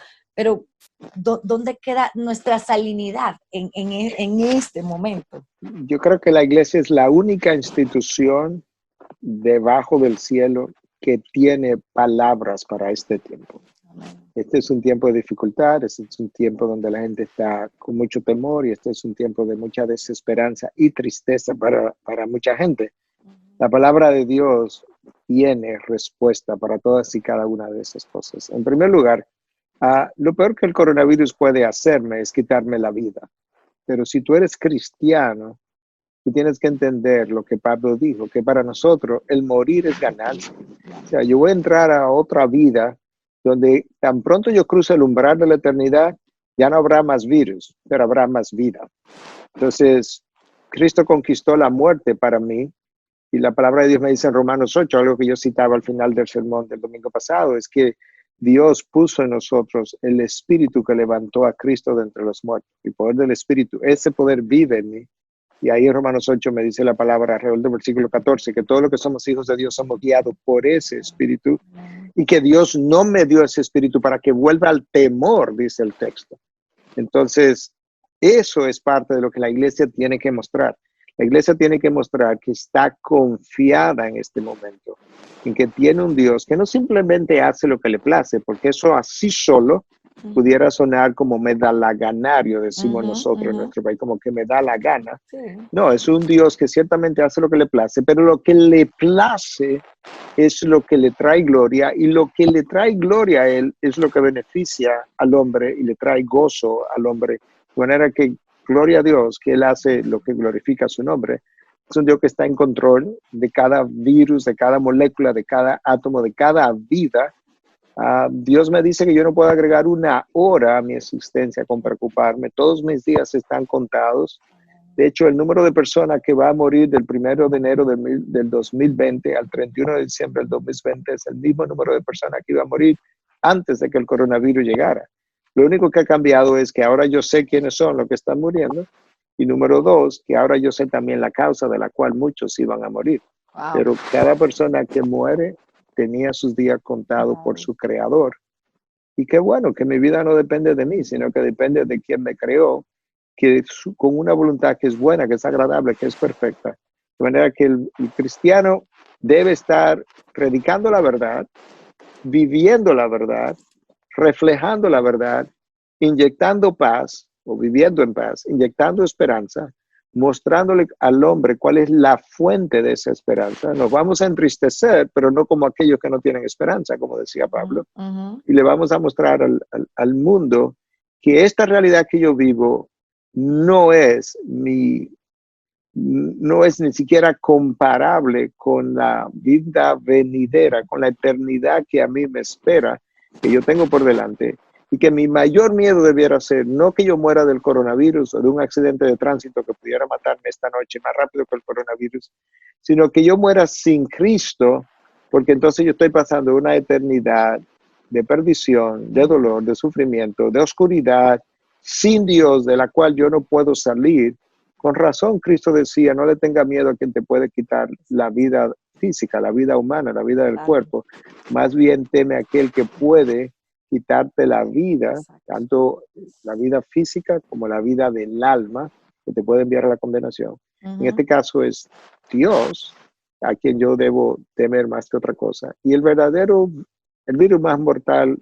¿dónde queda nuestra salinidad en este momento? yo creo que la iglesia es la única institución debajo del cielo que tiene palabras para este tiempo. Amén. Este es un tiempo de dificultad, este es un tiempo donde la gente está con mucho temor y este es un tiempo de mucha desesperanza y tristeza para mucha gente. La palabra de Dios tiene respuesta para todas y cada una de esas cosas. En primer lugar, lo peor que el coronavirus puede hacerme es quitarme la vida. Pero si tú eres cristiano, tú tienes que entender lo que Pablo dijo, que para nosotros el morir es ganancia. O sea, yo voy a entrar a otra vida donde tan pronto yo cruce el umbral de la eternidad, ya no habrá más virus, pero habrá más vida. Entonces, Cristo conquistó la muerte para mí y la palabra de Dios me dice en Romanos 8, algo que yo citaba al final del sermón del domingo pasado, es que Dios puso en nosotros el Espíritu que levantó a Cristo de entre los muertos. El poder del Espíritu, ese poder vive en mí. Y ahí en Romanos 8 me dice la palabra, alrededor del versículo 14, que todos los que somos hijos de Dios somos guiados por ese Espíritu y que Dios no me dio ese Espíritu para que vuelva al temor, dice el texto. Entonces, eso es parte de lo que la iglesia tiene que mostrar. La iglesia tiene que mostrar que está confiada en este momento, en que tiene un Dios que no simplemente hace lo que le place, porque eso así solo pudiera sonar como me da la ganario, decimos nosotros en nuestro país, como que me da la gana. Sí. No, es un Dios que ciertamente hace lo que le place, pero lo que le place es lo que le trae gloria, y lo que le trae gloria a él es lo que beneficia al hombre y le trae gozo al hombre. De manera que, gloria a Dios, que él hace lo que glorifica su nombre. Es un Dios que está en control de cada virus, de cada molécula, de cada átomo, de cada vida. Dios me dice que yo no puedo agregar una hora a mi existencia con preocuparme. Todos mis días están contados. De hecho, el número de personas que va a morir del 1 de enero del 2020 al 31 de diciembre del 2020 es el mismo número de personas que iba a morir antes de que el coronavirus llegara. Lo único que ha cambiado es que ahora yo sé quiénes son los que están muriendo. Y número dos, que ahora yo sé también la causa de la cual muchos iban a morir. Wow. Pero cada persona que muere tenía sus días contados por su creador. Y qué bueno que mi vida no depende de mí, sino que depende de quien me creó, que con una voluntad que es buena, que es agradable, que es perfecta. De manera que el cristiano debe estar predicando la verdad, viviendo la verdad, reflejando la verdad, inyectando paz o viviendo en paz, inyectando esperanza, mostrándole al hombre cuál es la fuente de esa esperanza. Nos vamos a entristecer, pero no como aquellos que no tienen esperanza, como decía Pablo. Y le vamos a mostrar al mundo que esta realidad que yo vivo no es ni siquiera comparable con la vida venidera, con la eternidad que a mí me espera, que yo tengo por delante, y que mi mayor miedo debiera ser no que yo muera del coronavirus o de un accidente de tránsito que pudiera matarme esta noche más rápido que el coronavirus, sino que yo muera sin Cristo, porque entonces yo estoy pasando una eternidad de perdición, de dolor, de sufrimiento, de oscuridad, sin Dios, de la cual yo no puedo salir. Con razón, Cristo decía, no le tenga miedo a quien te puede quitar la vida física, la vida humana, la vida del cuerpo. Más bien teme a aquel que puede quitarte la vida, tanto la vida física como la vida del alma, que te puede enviar a la condenación. En este caso es Dios a quien yo debo temer más que otra cosa. Y el virus más mortal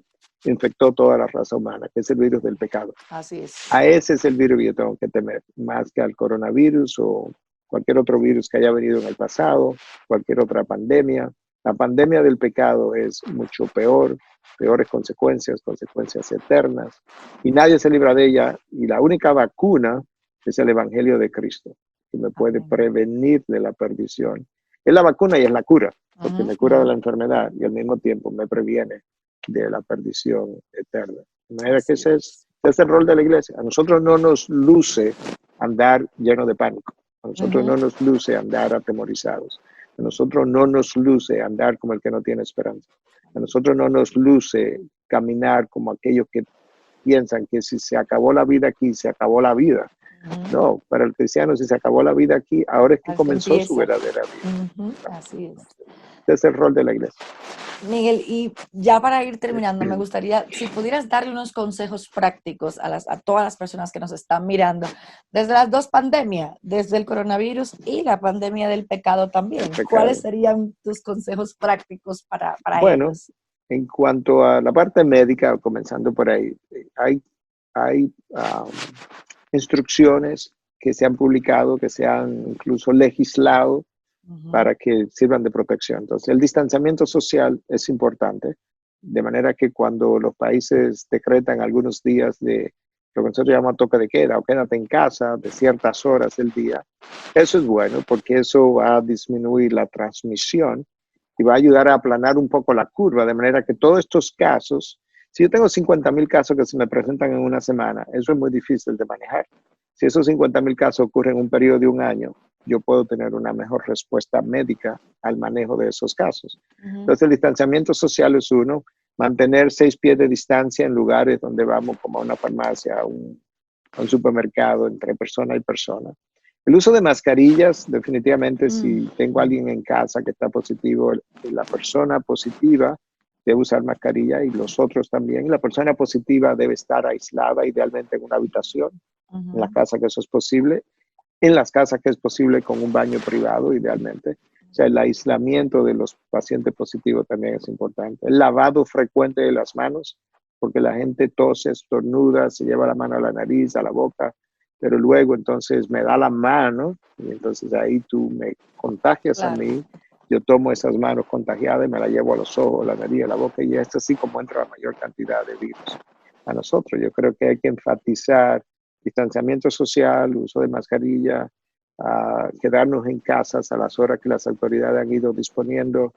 infectó toda la raza humana, que es el virus del pecado. Así es. A ese es el virus que yo tengo que temer, más que al coronavirus o cualquier otro virus que haya venido en el pasado, cualquier otra pandemia. La pandemia del pecado es mucho peor, peores consecuencias, consecuencias eternas, y nadie se libra de ella, y la única vacuna es el Evangelio de Cristo, que me puede prevenir de la perdición. Es la vacuna y es la cura, porque me cura de la enfermedad y al mismo tiempo me previene de la perdición eterna. De manera que ese es el rol de la iglesia. A nosotros no nos luce andar lleno de pánico. A nosotros no nos luce andar atemorizados. A nosotros no nos luce andar como el que no tiene esperanza. A nosotros no nos luce caminar como aquellos que piensan que si se acabó la vida aquí, se acabó la vida. No, para el cristiano, si se acabó la vida aquí, ahora es que comenzó su verdadera vida. Así es. Ese es el rol de la iglesia. Miguel, y ya para ir terminando, me gustaría, si pudieras darle unos consejos prácticos a todas las personas que nos están mirando, desde las dos pandemias, desde el coronavirus y la pandemia del pecado también. ¿Cuáles serían tus consejos prácticos para ellos? En cuanto a la parte médica, comenzando por ahí, hay instrucciones que se han publicado, que se han incluso legislado para que sirvan de protección. Entonces, el distanciamiento social es importante, de manera que cuando los países decretan algunos días de lo que nosotros llamamos toque de queda o quédate en casa de ciertas horas del día, eso es bueno porque eso va a disminuir la transmisión y va a ayudar a aplanar un poco la curva, de manera que todos estos casos, si yo tengo 50,000 casos que se me presentan en una semana, eso es muy difícil de manejar. Si esos 50,000 casos ocurren en un periodo de un año, yo puedo tener una mejor respuesta médica al manejo de esos casos. Entonces, el distanciamiento social es uno. mantener 6 pies de distancia en lugares donde vamos como a una farmacia, a un supermercado, entre persona y persona. El uso de mascarillas, definitivamente, si tengo a alguien en casa que está positivo, la persona positiva debe usar mascarilla y los otros también. La persona positiva debe estar aislada, idealmente en una habitación, en la casa que eso es posible, en las casas que es posible con un baño privado, idealmente. O sea, el aislamiento de los pacientes positivos también es importante. El lavado frecuente de las manos, porque la gente tose, estornuda, se lleva la mano a la nariz, a la boca, pero luego entonces me da la mano y entonces ahí tú me contagias a mí. Yo tomo esas manos contagiadas y me las llevo a los ojos, la nariz, a la boca y es así como entra la mayor cantidad de virus a nosotros. Yo creo que hay que enfatizar distanciamiento social, uso de mascarilla, quedarnos en casas a las horas que las autoridades han ido disponiendo,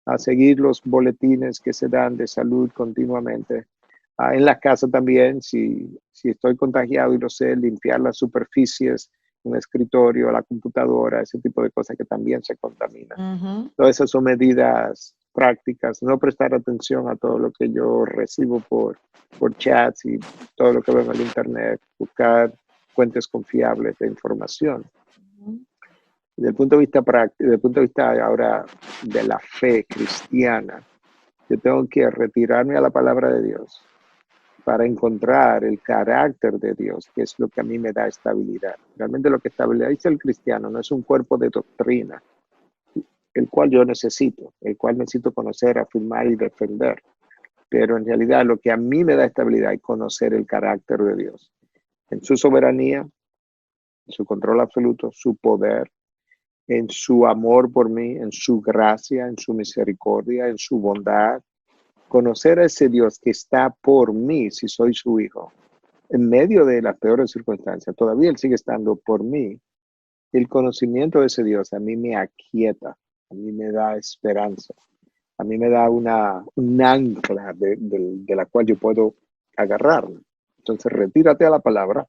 a seguir los boletines que se dan de salud continuamente. En la casa también, si estoy contagiado y lo sé, limpiar las superficies, un escritorio, la computadora, ese tipo de cosas que también se contaminan. Todas esas son medidas prácticas, no prestar atención a todo lo que yo recibo por chats y todo lo que veo en el internet, buscar fuentes confiables de información. Desde el punto de vista práctico, desde el punto de vista ahora de la fe cristiana, yo tengo que retirarme a la palabra de Dios para encontrar el carácter de Dios, que es lo que a mí me da estabilidad. Realmente lo que estabiliza el cristiano no es un cuerpo de doctrina, el cual yo necesito, el cual necesito conocer, afirmar y defender. Pero en realidad lo que a mí me da estabilidad es conocer el carácter de Dios. En su soberanía, en su control absoluto, su poder, en su amor por mí, en su gracia, en su misericordia, en su bondad. Conocer a ese Dios que está por mí si soy su hijo, en medio de las peores circunstancias, todavía Él sigue estando por mí. El conocimiento de ese Dios a mí me aquieta, a mí me da esperanza, a mí me da un ancla de la cual yo puedo agarrarme. Entonces retírate a la palabra,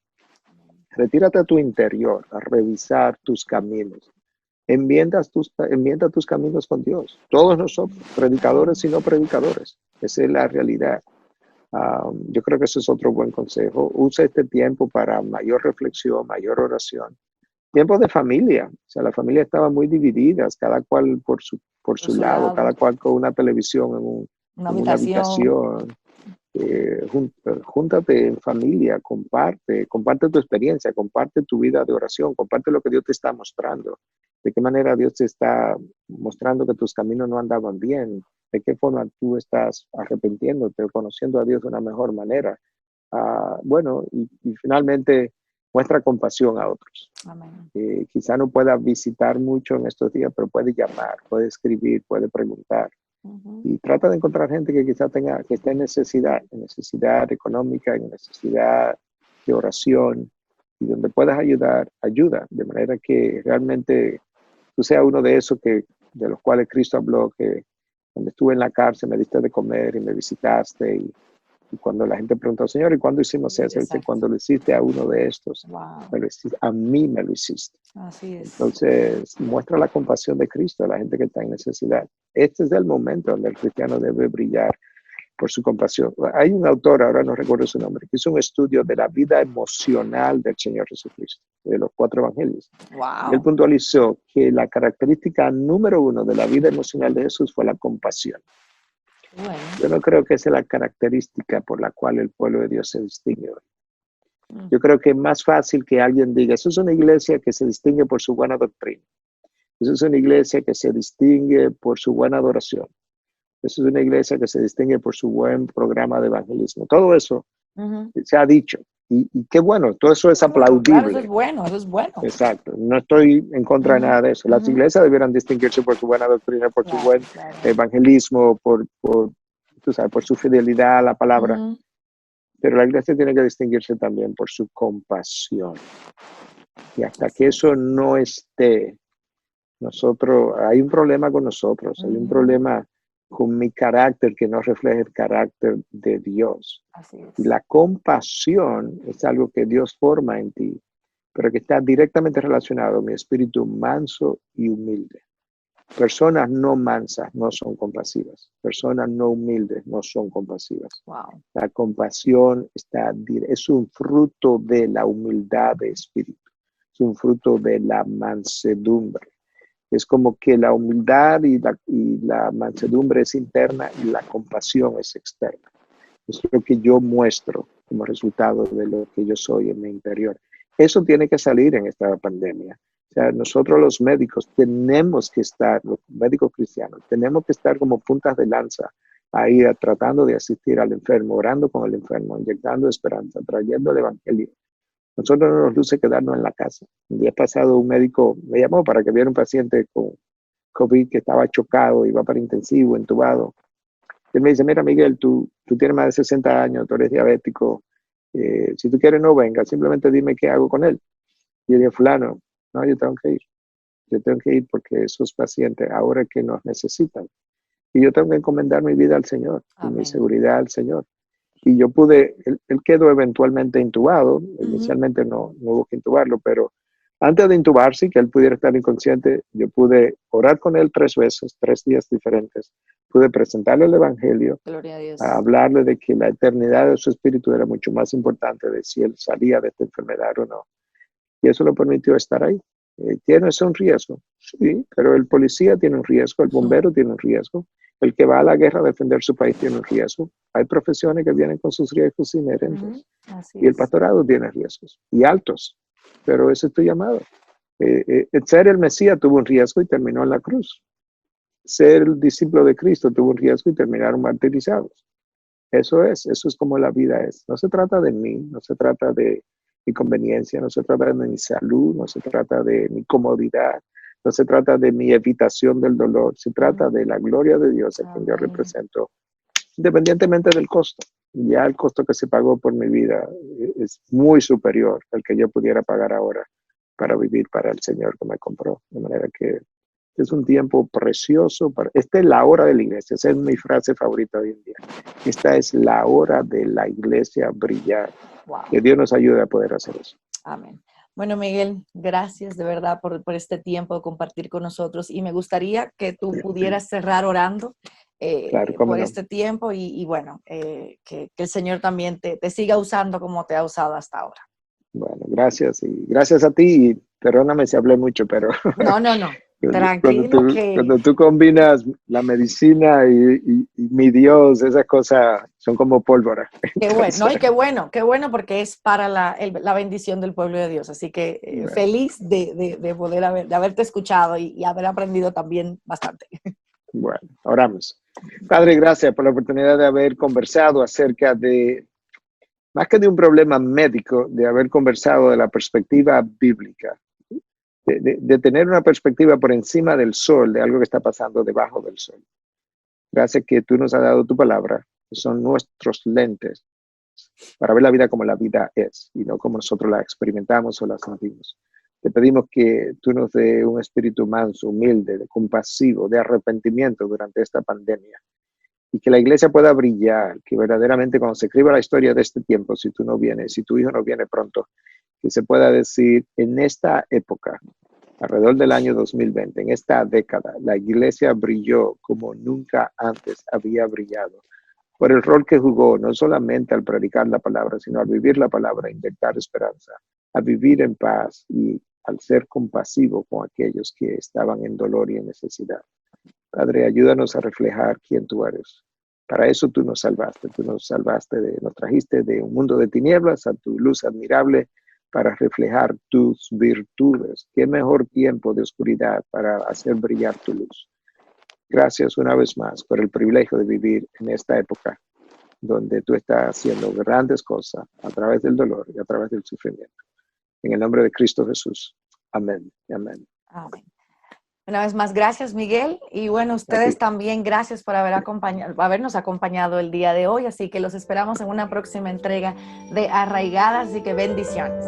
retírate a tu interior, a revisar tus caminos. Enmienda tus caminos con Dios. Todos nosotros, predicadores y no predicadores. Esa es la realidad. Yo creo que ese es otro buen consejo. Usa este tiempo para mayor reflexión, mayor oración. Tiempo de familia. O sea, la familia estaba muy divididas, cada cual por su lado, cada cual con una televisión en una habitación. Júntate en familia, comparte tu experiencia, comparte tu vida de oración, comparte lo que Dios te está mostrando, de qué manera Dios te está mostrando que tus caminos no andaban bien, de qué forma tú estás arrepintiéndote, conociendo a Dios de una mejor manera. Bueno, y finalmente muestra compasión a otros. Quizá no pueda visitar mucho en estos días, pero puede llamar, puede escribir, puede preguntar. Y trata de encontrar gente que quizá que esté en necesidad económica, en necesidad de oración, y donde puedas ayuda, de manera que realmente tú seas uno de esos de los cuales Cristo habló, que cuando estuve en la cárcel me diste de comer y me visitaste, y cuando la gente preguntó, Señor, ¿y cuándo hicimos eso? Dice, cuando lo hiciste a uno de estos, a mí me lo hiciste. Así es. Entonces, muestra la compasión de Cristo a la gente que está en necesidad. Este es el momento donde el cristiano debe brillar por su compasión. Hay un autor, ahora no recuerdo su nombre, que hizo un estudio de la vida emocional del Señor Jesucristo, de los 4 evangelios. Wow. Él puntualizó que la característica número 1 de la vida emocional de Jesús fue la compasión. Bueno. Yo no creo que esa es la característica por la cual el pueblo de Dios se distingue hoy. Yo creo que es más fácil que alguien diga, eso es una iglesia que se distingue por su buena doctrina. Eso es una iglesia que se distingue por su buena adoración. Eso es una iglesia que se distingue por su buen programa de evangelismo. Todo eso se ha dicho. Y qué bueno, todo eso es aplaudible. Claro, eso es bueno. Exacto. No estoy en contra de nada de eso. Las iglesias debieran distinguirse por su buena doctrina, por su buen evangelismo, por su fidelidad a la palabra. Pero la iglesia tiene que distinguirse también por su compasión. Y hasta que eso no esté, hay un problema con nosotros, hay un problema con mi carácter que no refleja el carácter de Dios. Así es. Y la compasión es algo que Dios forma en ti, pero que está directamente relacionado a mi espíritu manso y humilde. Personas no mansas no son compasivas. Personas no humildes no son compasivas. Wow. La compasión es un fruto de la humildad de espíritu. Es un fruto de la mansedumbre. Es como que la humildad y la mansedumbre es interna y la compasión es externa. Es lo que yo muestro como resultado de lo que yo soy en mi interior. Eso tiene que salir en esta pandemia. O sea, nosotros los médicos tenemos que estar, los médicos cristianos, tenemos que estar como puntas de lanza ahí tratando de asistir al enfermo, orando con el enfermo, inyectando esperanza, trayendo el evangelio. Nosotros no nos luce quedarnos en la casa. El día pasado un médico me llamó para que viera un paciente con COVID que estaba chocado, iba para intensivo, entubado. Él me dice, mira Miguel, tú tienes más de 60 años, tú eres diabético, si tú quieres no venga, simplemente dime qué hago con él. Y yo dije, fulano, no, yo tengo que ir porque esos pacientes ahora que nos necesitan. Y yo tengo que encomendar mi vida al Señor, y mi seguridad al Señor. Y yo él quedó eventualmente intubado, inicialmente no hubo que intubarlo, pero antes de intubarse y que él pudiera estar inconsciente, yo pude orar con él 3 veces, 3 días diferentes, pude presentarle el evangelio, Gloria a Dios. a hablarle de que la eternidad de su espíritu era mucho más importante de si él salía de esta enfermedad o no. Y eso lo permitió estar ahí. ¿Tiene un riesgo? Sí, pero el policía tiene un riesgo, el bombero tiene un riesgo, el que va a la guerra a defender su país tiene un riesgo. Hay profesiones que vienen con sus riesgos inherentes. Y el pastorado tiene riesgos, y altos, pero ese es tu llamado. Ser el Mesías tuvo un riesgo y terminó en la cruz. Ser el discípulo de Cristo tuvo un riesgo y terminaron martirizados. Eso es como la vida es. No se trata de mí, no se trata de mi conveniencia, no se trata de mi salud, no se trata de mi comodidad, no se trata de mi evitación del dolor, se trata de la gloria de Dios a quien yo represento, independientemente del costo. Ya el costo que se pagó por mi vida es muy superior al que yo pudiera pagar ahora para vivir para el Señor que me compró. De manera que es un tiempo precioso. Esta es la hora de la iglesia. Esa es mi frase favorita hoy en día. Esta es la hora de la iglesia brillar. Wow. Que Dios nos ayude a poder hacer eso. Amén. Bueno, Miguel, gracias de verdad por este tiempo de compartir con nosotros. Y me gustaría que tú pudieras cerrar orando Claro, por no. este tiempo y bueno, que el Señor también te siga usando como te ha usado hasta ahora. Bueno, gracias. Y gracias a ti. Y perdóname si hablé mucho, pero... No. Tranquilo cuando tú combinas la medicina y mi Dios, esas cosas son como pólvora. Qué bueno, ¿no? Y qué bueno porque es para la bendición del pueblo de Dios. Así que Bueno. Feliz de poder haberte escuchado y haber aprendido también bastante. Bueno, oramos. Padre, gracias por la oportunidad de haber conversado acerca de, más que de un problema médico, de haber conversado de la perspectiva bíblica. De tener una perspectiva por encima del sol, de algo que está pasando debajo del sol. Gracias que tú nos has dado tu palabra, que son nuestros lentes para ver la vida como la vida es y no como nosotros la experimentamos o la sentimos. Te pedimos que tú nos dé un espíritu manso, humilde, compasivo, de arrepentimiento durante esta pandemia y que la iglesia pueda brillar, que verdaderamente cuando se escriba la historia de este tiempo, si tú no vienes, si tu hijo no viene pronto, que se pueda decir en esta época, alrededor del año 2020, en esta década, la iglesia brilló como nunca antes había brillado, por el rol que jugó, no solamente al predicar la palabra, sino al vivir la palabra, a inyectar esperanza, a vivir en paz y al ser compasivo con aquellos que estaban en dolor y en necesidad. Padre, ayúdanos a reflejar quién tú eres. Para eso tú nos salvaste, nos trajiste de un mundo de tinieblas a tu luz admirable, para reflejar tus virtudes. Qué mejor tiempo de oscuridad para hacer brillar tu luz. Gracias una vez más por el privilegio de vivir en esta época donde tú estás haciendo grandes cosas a través del dolor y a través del sufrimiento. En el nombre de Cristo Jesús. Amén. Amén. Amén. Una vez más, gracias Miguel. Y bueno, ustedes también gracias por habernos acompañado el día de hoy. Así que los esperamos en una próxima entrega de Arraigadas. Así que bendiciones.